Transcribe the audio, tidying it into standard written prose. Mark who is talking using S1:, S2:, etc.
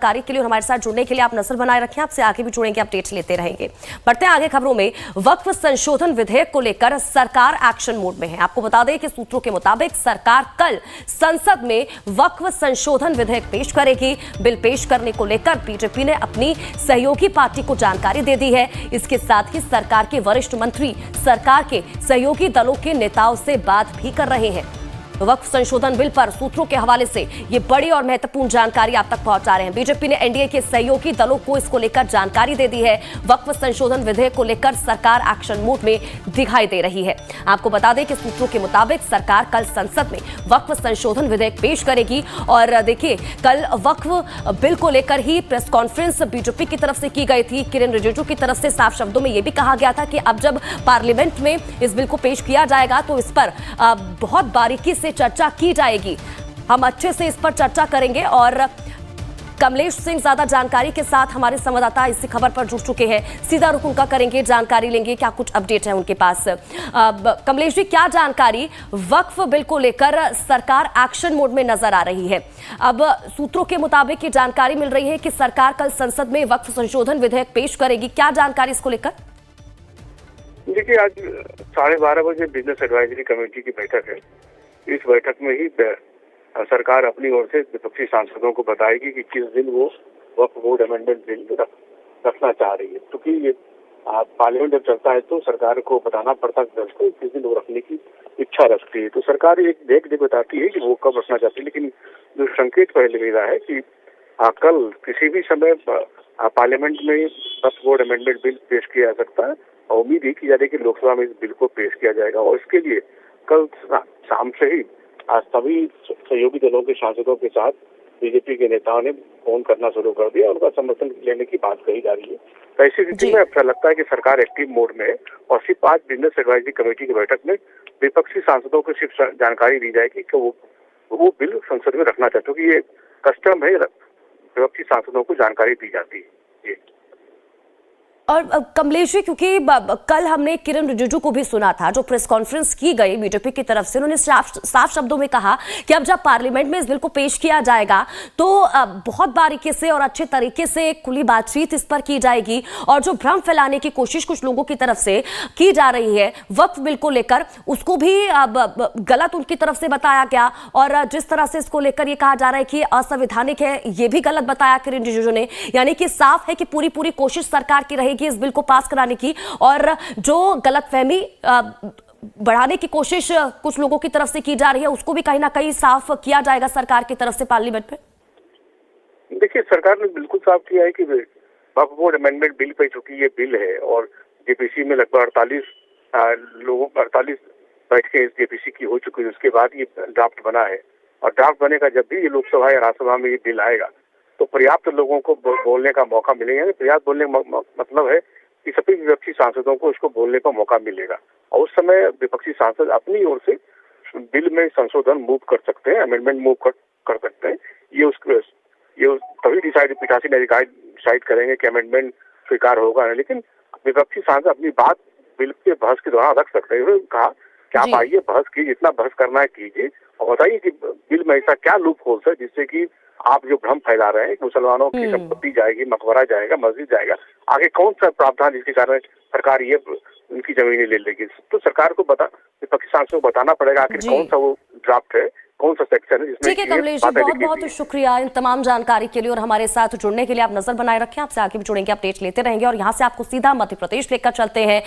S1: कार्य के लिए और हमारे साथ जुड़ने के लिए आप नजर बनाए रखें। आपसे आगे भी जुड़ेंगे, अपडेट्स लेते रहेंगे। बढ़ते हैं आगे खबरों में। वक्फ संशोधन विधेयक को लेकर सरकार एक्शन मोड में है। आपको बता दें कि सूत्रों के मुताबिक सरकार कल संसद में वक्फ संशोधन विधेयक पेश करेगी। बिल पेश करने को लेकर बीजेपी ने अपनी सहयोगी पार्टी को जानकारी दे दी है। इसके साथ ही सरकार के वरिष्ठ मंत्री सरकार के सहयोगी दलों के नेताओं से बात भी कर रहे हैं। वक्फ संशोधन बिल पर सूत्रों के हवाले से ये बड़ी और महत्वपूर्ण जानकारी आप तक पहुंचा रहे हैं। बीजेपी ने एनडीए के सहयोगी दलों को इसको लेकर जानकारी दे दी है। वक्फ संशोधन विधेयक को लेकर सरकार एक्शन मोड में दिखाई दे रही है। आपको बता दें कि सूत्रों के मुताबिक सरकार कल संसद में वक्फ संशोधन विधेयक पेश करेगी। और देखिए, कल वक्फ बिल को लेकर ही प्रेस कॉन्फ्रेंस बीजेपी की तरफ से की गई थी। किरेन रिजिजू की तरफ से साफ शब्दों में यह भी कहा गया था कि अब जब पार्लियामेंट में इस बिल को पेश किया जाएगा तो इस पर बहुत बारीकी से चर्चा की जाएगी। हम अच्छे से इस पर चर्चा करेंगे। और कमलेश सिंह ज्यादा जानकारी के साथ हमारे संवाददाता इसी खबर पर जुड़ चुके हैं। सीधा रुक उनका करेंगे, जानकारी लेंगे क्या कुछ अपडेट है उनके पास। कमलेश जी, क्या जानकारी वक्फ बिल को लेकर सरकार एक्शन मोड में नजर आ रही है? अब सूत्रों के मुताबिक ये जानकारी मिल रही है कि सरकार कल संसद में वक्फ संशोधन विधेयक पेश करेगी। क्या जानकारी इसको लेकर?
S2: देखिए, आज 12:30 बजे बिजनेस एडवाइजरी कमेटी की बैठक है। इस बैठक में ही सरकार अपनी ओर से विपक्षी सांसदों को बताएगी कि किस दिन वो वक्फ बोर्ड अमेंडमेंट बिल रखना चाह रही है। क्योंकि ये पार्लियामेंट जब चलता है तो सरकार को बताना पड़ता है कि किस दिन वो रखने की इच्छा रखती है। तो सरकार एक देख बताती है कि वो कब रखना चाहती है। लेकिन जो संकेत पहले मिला है कि कल किसी भी समय पार्लियामेंट में वक्फ बोर्ड अमेंडमेंट बिल पेश किया जा सकता है। और उम्मीद ही की जा रही है कि लोकसभा में इस बिल को पेश किया जाएगा। और इसके लिए कल शाम से ही आज सभी सहयोगी दलों के सांसदों के साथ बीजेपी के नेताओं ने फोन करना शुरू कर दिया। उनका समर्थन लेने की बात कही जा रही है। तो ऐसी स्थिति में ऐसा लगता है कि सरकार एक्टिव मोड में है। और सिर्फ आज बिजनेस एडवाइजरी कमेटी की बैठक में विपक्षी सांसदों को सिर्फ जानकारी दी जाएगी कि वो बिल संसद में रखना चाहते, क्योंकि ये कस्टम है, विपक्षी सांसदों को जानकारी दी जाती है।
S1: और कमलेश जी, क्योंकि कल हमने किरेन रिजिजू को भी सुना था, जो प्रेस कॉन्फ्रेंस की गई बीजेपी की तरफ से, उन्होंने साफ शब्दों में कहा कि अब जब पार्लियामेंट में इस बिल को पेश किया जाएगा तो बहुत बारीकी से और अच्छे तरीके से खुली बातचीत इस पर की जाएगी। और जो भ्रम फैलाने की कोशिश कुछ लोगों की तरफ से की जा रही है वक्फ बिल को लेकर, उसको भी गलत उनकी तरफ से बताया गया। और जिस तरह से इसको लेकर ये कहा जा रहा है कि असंवैधानिक है, ये भी गलत बताया किरेन रिजिजू ने। यानी कि साफ है कि पूरी कोशिश सरकार की रहेगी इस बिल को पास कराने की। और जो गलतफहमी बढ़ाने की कोशिश कुछ लोगों की तरफ से की जा रही है उसको भी कहीं ना कहीं साफ किया जाएगा सरकार की तरफ से पार्लियामेंट में।
S2: देखिए, सरकार ने बिल्कुल साफ किया है कि वक्फ बोर्ड अमेंडमेंट बिल पे चूंकि ये बिल है और जेपीसी में लगभग 48 बैठकें इस जेपीसी की हो चुकी है। उसके बाद ये ड्राफ्ट बना है। और ड्राफ्ट बनेगा जब भी ये लोकसभा या राज्यसभा में ये बिल आएगा तो पर्याप्त लोगों को बोलने का मौका मिलेगा। पर्याप्त बोलने का मतलब है कि सभी विपक्षी सांसदों को इसको बोलने का मौका मिलेगा। और उस समय विपक्षी सांसद अपनी ओर से बिल में संशोधन मूव कर सकते हैं, अमेंडमेंट मूव कर सकते हैं। ये तभी पीठासीन अधिकारी डिसाइड करेंगे कि अमेंडमेंट स्वीकार होगा नहीं। लेकिन विपक्षी सांसद अपनी बात बिल के बहस के दौरान रख सकते हैं। उन्होंने कहा कि आप आइए, बहस कीजिए, जितना बहस करना है कीजिए और बताइए कि बिल में ऐसा क्या लूप होल्स है जिससे कि आप जो भ्रम फैला रहे हैं, मुसलमानों की संपत्ति जाएगी, मकबरा जाएगा, मस्जिद जाएगा, आगे कौन सा प्रावधान जिसके कारण सरकार ये उनकी जमीनें ले लेगी। तो सरकार को विपक्षी सांसदों को बताना पड़ेगा आखिर कौन सा वो ड्राफ्ट है, कौन सा सेक्शन है जिसमें।
S1: ठीक है कमलेश जी, बहुत बहुत शुक्रिया इन तमाम जानकारी के लिए और हमारे साथ जुड़ने के लिए। आप नजर बनाए रखें, आपसे आगे भी जुड़ेंगे, अपडेट लेते रहेंगे। और यहाँ से आपको सीधा मध्य प्रदेश लेकर चलते हैं।